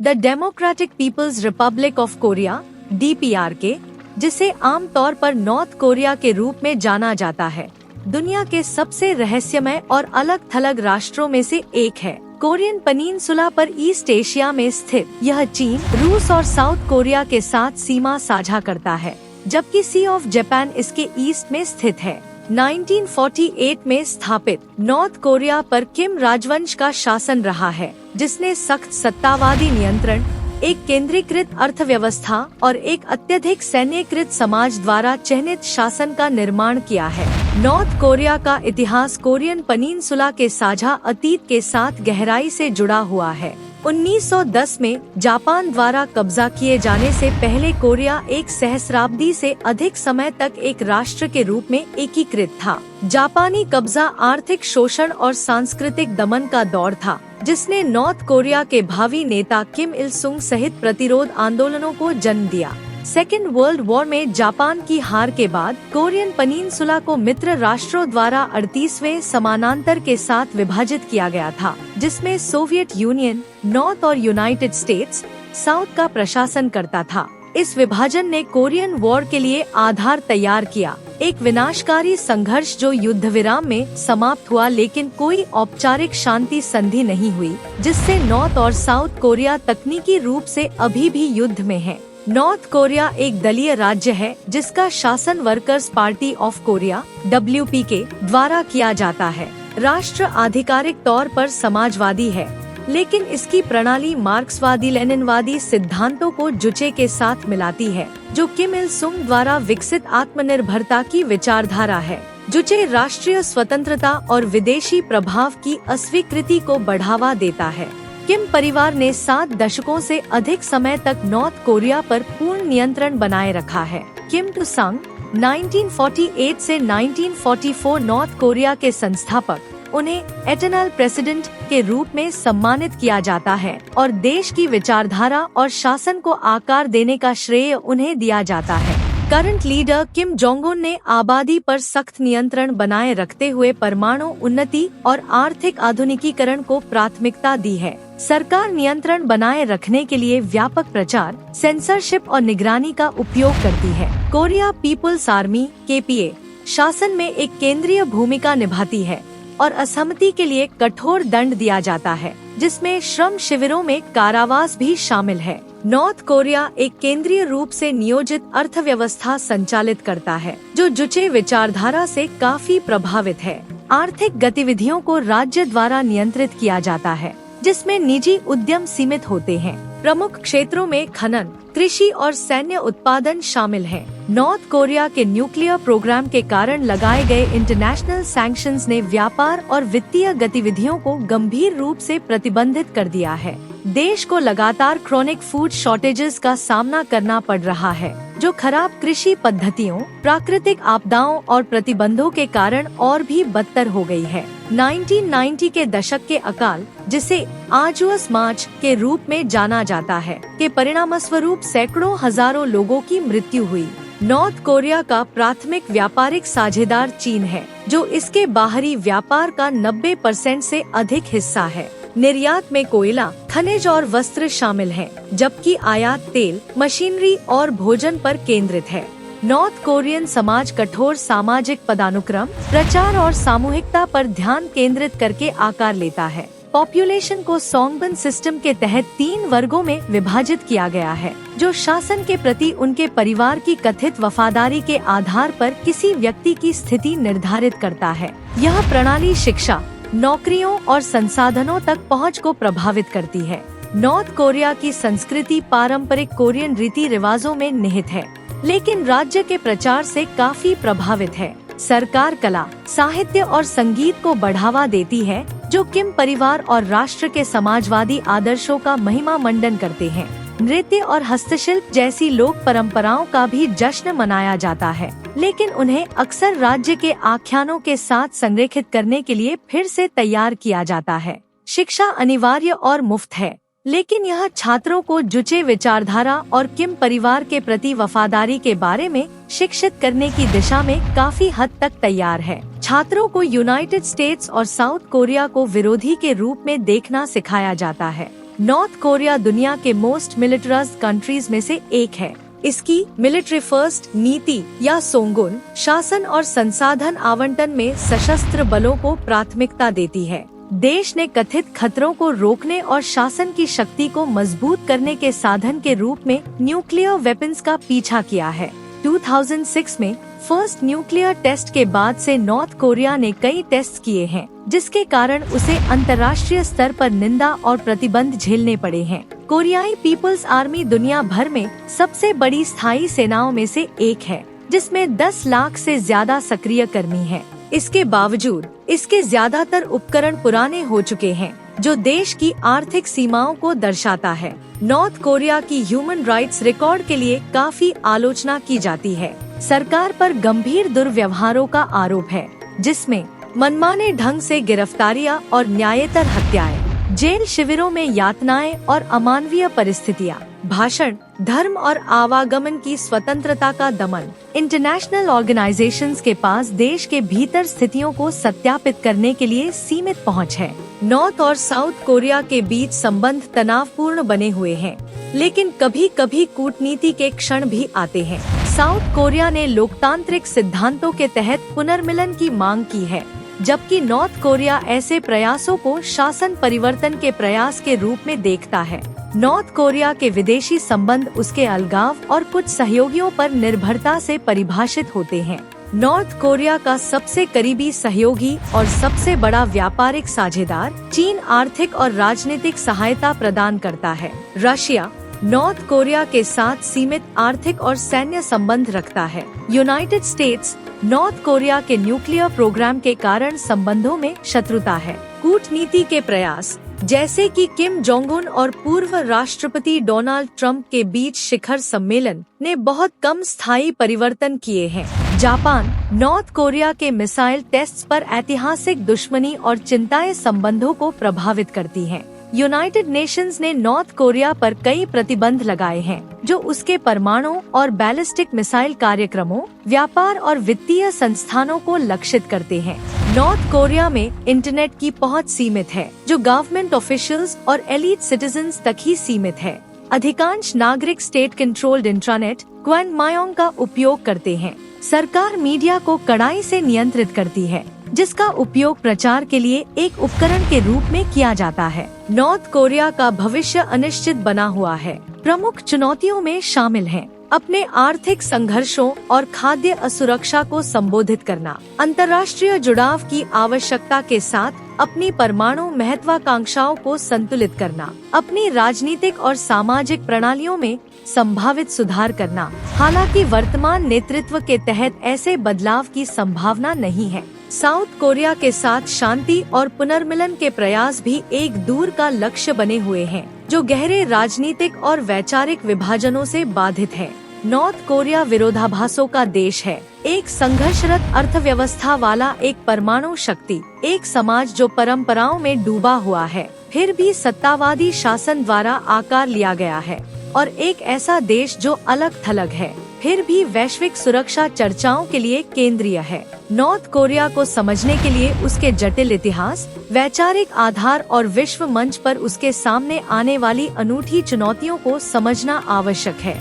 The democratic people's republic of Korea (DPRK), जिसे आमतौर पर नॉर्थ कोरिया के रूप में जाना जाता है, दुनिया के सबसे रहस्यमय और अलग थलग राष्ट्रों में से एक है। कोरियन पनीनसुला पर ईस्ट एशिया में स्थित यह चीन, रूस और साउथ कोरिया के साथ सीमा साझा करता है, जबकि सी ऑफ जापान इसके ईस्ट में स्थित है। 1948 में स्थापित नॉर्थ कोरिया पर किम राजवंश का शासन रहा है, जिसने सख्त सत्तावादी नियंत्रण, एक केंद्रीकृत अर्थव्यवस्था और एक अत्यधिक सैन्यकृत समाज द्वारा चिह्नित शासन का निर्माण किया है। नॉर्थ कोरिया का इतिहास कोरियन पनीनसुला के साझा अतीत के साथ गहराई से जुड़ा हुआ है। 1910 में जापान द्वारा कब्जा किए जाने से पहले कोरिया एक सहस्राब्दी से अधिक समय तक एक राष्ट्र के रूप में एकीकृत था। जापानी कब्जा आर्थिक शोषण और सांस्कृतिक दमन का दौर था, जिसने नॉर्थ कोरिया के भावी नेता किम इल सुंग सहित प्रतिरोध आंदोलनों को जन्म दिया। सेकेंड वर्ल्ड वॉर में जापान की हार के बाद कोरियन पनीनसुला को मित्र राष्ट्रों द्वारा 38वें समानांतर के साथ विभाजित किया गया था, जिसमें सोवियत यूनियन, नॉर्थ और यूनाइटेड स्टेट्स, साउथ का प्रशासन करता था। इस विभाजन ने कोरियन वॉर के लिए आधार तैयार किया, एक विनाशकारी संघर्ष जो युद्ध विराम में समाप्त हुआ, लेकिन कोई औपचारिक शांति संधि नहीं हुई, जिससे नॉर्थ और साउथ कोरिया तकनीकी रूप से अभी भी युद्ध में है। नॉर्थ कोरिया एक दलीय राज्य है, जिसका शासन workers party of Korea (WPK) द्वारा किया जाता है। राष्ट्र आधिकारिक तौर पर समाजवादी है, लेकिन इसकी प्रणाली मार्क्सवादी लेनिनवादी सिद्धांतों को जुचे के साथ मिलाती है, जो किम इल सुंग द्वारा विकसित आत्मनिर्भरता की विचारधारा है। जुचे राष्ट्रीय स्वतंत्रता और विदेशी प्रभाव की अस्वीकृति को बढ़ावा देता है। किम परिवार ने 7 दशकों से अधिक समय तक नॉर्थ कोरिया पर पूर्ण नियंत्रण बनाए रखा है। किम टू संग 1948 से 1944 नॉर्थ कोरिया के संस्थापक, उन्हें एटर्नल प्रेसिडेंट के रूप में सम्मानित किया जाता है और देश की विचारधारा और शासन को आकार देने का श्रेय उन्हें दिया जाता है। Current leader Kim Jong Un ने आबादी पर सख्त नियंत्रण बनाए रखते हुए परमाणु उन्नति और आर्थिक आधुनिकीकरण को प्राथमिकता दी है। सरकार नियंत्रण बनाए रखने के लिए व्यापक प्रचार, सेंसरशिप और निगरानी का उपयोग करती है। कोरिया पीपुल्स आर्मी (KPA) शासन में एक केंद्रीय भूमिका निभाती है और असहमति के लिए कठोर दंड दिया जाता है, जिसमें श्रम शिविरों में कारावास भी शामिल है। नॉर्थ कोरिया एक केंद्रीय रूप से नियोजित अर्थव्यवस्था संचालित करता है, जो जुचे विचारधारा से काफी प्रभावित है। आर्थिक गतिविधियों को राज्य द्वारा नियंत्रित किया जाता है, जिसमें निजी उद्यम सीमित होते हैं। प्रमुख क्षेत्रों में खनन, कृषि और सैन्य उत्पादन शामिल हैं। नॉर्थ कोरिया के न्यूक्लियर प्रोग्राम के कारण लगाए गए इंटरनेशनल सैंक्शंस ने व्यापार और वित्तीय गतिविधियों को गंभीर रूप से प्रतिबंधित कर दिया है। देश को लगातार क्रोनिक फूड शॉर्टेजेस का सामना करना पड़ रहा है, जो खराब कृषि पद्धतियों, प्राकृतिक आपदाओं और प्रतिबंधों के कारण और भी बदतर हो गई है। 1990 के दशक के अकाल, जिसे आर्जुअस मार्च के रूप में जाना जाता है, के परिणामस्वरूप सैकड़ों हजारों लोगों की मृत्यु हुई। नॉर्थ कोरिया का प्राथमिक व्यापारिक साझेदार चीन है, जो इसके बाहरी व्यापार का 90% से अधिक हिस्सा है। निर्यात में कोयला, खनिज और वस्त्र शामिल हैं, जबकि आयात तेल, मशीनरी और भोजन पर केंद्रित है। नॉर्थ कोरियन समाज कठोर सामाजिक पदानुक्रम, प्रचार और सामूहिकता पर ध्यान केंद्रित करके आकार लेता है। पॉपुलेशन को सोंगबन सिस्टम के तहत 3 वर्गों में विभाजित किया गया है, जो शासन के प्रति उनके परिवार की कथित वफादारी के आधार पर किसी व्यक्ति की स्थिति निर्धारित करता है। यह प्रणाली शिक्षा, नौकरियों और संसाधनों तक पहुंच को प्रभावित करती है। नॉर्थ कोरिया की संस्कृति पारंपरिक कोरियन रीति रिवाजों में निहित है, लेकिन राज्य के प्रचार से काफी प्रभावित है। सरकार कला, साहित्य और संगीत को बढ़ावा देती है, जो किम परिवार और राष्ट्र के समाजवादी आदर्शों का महिमा मंडन करते हैं। नृत्य और हस्तशिल्प जैसी लोक परंपराओं का भी जश्न मनाया जाता है, लेकिन उन्हें अक्सर राज्य के आख्यानों के साथ संरेखित करने के लिए फिर से तैयार किया जाता है। शिक्षा अनिवार्य और मुफ्त है, लेकिन यह छात्रों को जुचे विचारधारा और किम परिवार के प्रति वफादारी के बारे में शिक्षित करने की दिशा में काफी हद तक तैयार है। छात्रों को यूनाइटेड स्टेट्स और साउथ कोरिया को विरोधी के रूप में देखना सिखाया जाता है। नॉर्थ कोरिया दुनिया के मोस्ट मिलिटराइज्ड कंट्रीज में से एक है। इसकी मिलिट्री फर्स्ट नीति या सोंगुन शासन और संसाधन आवंटन में सशस्त्र बलों को प्राथमिकता देती है। देश ने कथित खतरों को रोकने और शासन की शक्ति को मजबूत करने के साधन के रूप में न्यूक्लियर वेपन्स का पीछा किया है। 2006 में फर्स्ट न्यूक्लियर टेस्ट के बाद से नॉर्थ कोरिया ने कई टेस्ट किए हैं, जिसके कारण उसे अंतर्राष्ट्रीय स्तर पर निंदा और प्रतिबंध झेलने पड़े हैं। कोरियाई पीपल्स आर्मी दुनिया भर में सबसे बड़ी स्थायी सेनाओं में से एक है, जिसमें 10 लाख से ज्यादा सक्रिय कर्मी हैं। इसके बावजूद इसके ज्यादातर उपकरण पुराने हो चुके हैं, जो देश की आर्थिक सीमाओं को दर्शाता है। नॉर्थ कोरिया की ह्यूमन राइट्स रिकॉर्ड के लिए काफी आलोचना की जाती है। सरकार पर गंभीर दुर्व्यवहारों का आरोप है, जिसमें मनमाने ढंग से गिरफ्तारियां और न्यायेतर हत्याएं, जेल शिविरों में यातनाएं और अमानवीय परिस्थितियां, भाषण, धर्म और आवागमन की स्वतंत्रता का दमन। इंटरनेशनल ऑर्गेनाइजेशंस के पास देश के भीतर स्थितियों को सत्यापित करने के लिए सीमित पहुंच है। नॉर्थ और साउथ कोरिया के बीच संबंध तनावपूर्ण बने हुए हैं, लेकिन कभी कभी कूटनीति के क्षण भी आते हैं। साउथ कोरिया ने लोकतांत्रिक सिद्धांतों के तहत पुनर्मिलन की मांग की है, जबकि नॉर्थ कोरिया ऐसे प्रयासों को शासन परिवर्तन के प्रयास के रूप में देखता है। नॉर्थ कोरिया के विदेशी संबंध उसके अलगाव और कुछ सहयोगियों पर निर्भरता से परिभाषित होते हैं। नॉर्थ कोरिया का सबसे करीबी सहयोगी और सबसे बड़ा व्यापारिक साझेदार चीन आर्थिक और राजनीतिक सहायता प्रदान करता है। रशिया नॉर्थ कोरिया के साथ सीमित आर्थिक और सैन्य संबंध रखता है। यूनाइटेड स्टेट्स नॉर्थ कोरिया के न्यूक्लियर प्रोग्राम के कारण संबंधों में शत्रुता है। कूटनीति के प्रयास, जैसे कि किम जोंग उन और पूर्व राष्ट्रपति डोनाल्ड ट्रंप के बीच शिखर सम्मेलन, ने बहुत कम स्थायी परिवर्तन किए हैं। जापान नॉर्थ कोरिया के मिसाइल टेस्ट्स पर ऐतिहासिक दुश्मनी और चिंताएं संबंधों को प्रभावित करती हैं। यूनाइटेड नेशंस ने नॉर्थ कोरिया पर कई प्रतिबंध लगाए हैं, जो उसके परमाणु और बैलिस्टिक मिसाइल कार्यक्रमों, व्यापार और वित्तीय संस्थानों को लक्षित करते हैं। नॉर्थ कोरिया में इंटरनेट की पहुंच सीमित है, जो गवर्नमेंट ऑफिशियल्स और एलीट सिटीजन्स तक ही सीमित है। अधिकांश नागरिक स्टेट कंट्रोल्ड इंट्रानेट क्वानमायोंग का उपयोग करते हैं। सरकार मीडिया को कड़ाई से नियंत्रित करती है, जिसका उपयोग प्रचार के लिए एक उपकरण के रूप में किया जाता है। नॉर्थ कोरिया का भविष्य अनिश्चित बना हुआ है। प्रमुख चुनौतियों में शामिल हैं अपने आर्थिक संघर्षों और खाद्य असुरक्षा को संबोधित करना, अंतर्राष्ट्रीय जुड़ाव की आवश्यकता के साथ अपनी परमाणु महत्वाकांक्षाओं को संतुलित करना, अपनी राजनीतिक और सामाजिक प्रणालियों में संभावित सुधार करना। हालांकि वर्तमान नेतृत्व के तहत ऐसे बदलाव की संभावना नहीं है। साउथ कोरिया के साथ शांति और पुनर्मिलन के प्रयास भी एक दूर का लक्ष्य बने हुए हैं, जो गहरे राजनीतिक और वैचारिक विभाजनों से बाधित है। नॉर्थ कोरिया विरोधाभासों का देश है, एक संघर्षरत अर्थव्यवस्था वाला एक परमाणु शक्ति, एक समाज जो परंपराओं में डूबा हुआ है, फिर भी सत्तावादी शासन द्वारा आकार लिया गया है, और एक ऐसा देश जो अलग थलग है, फिर भी वैश्विक सुरक्षा चर्चाओं के लिए केंद्रीय है। नॉर्थ कोरिया को समझने के लिए उसके जटिल इतिहास, वैचारिक आधार और विश्व मंच पर उसके सामने आने वाली अनूठी चुनौतियों को समझना आवश्यक है।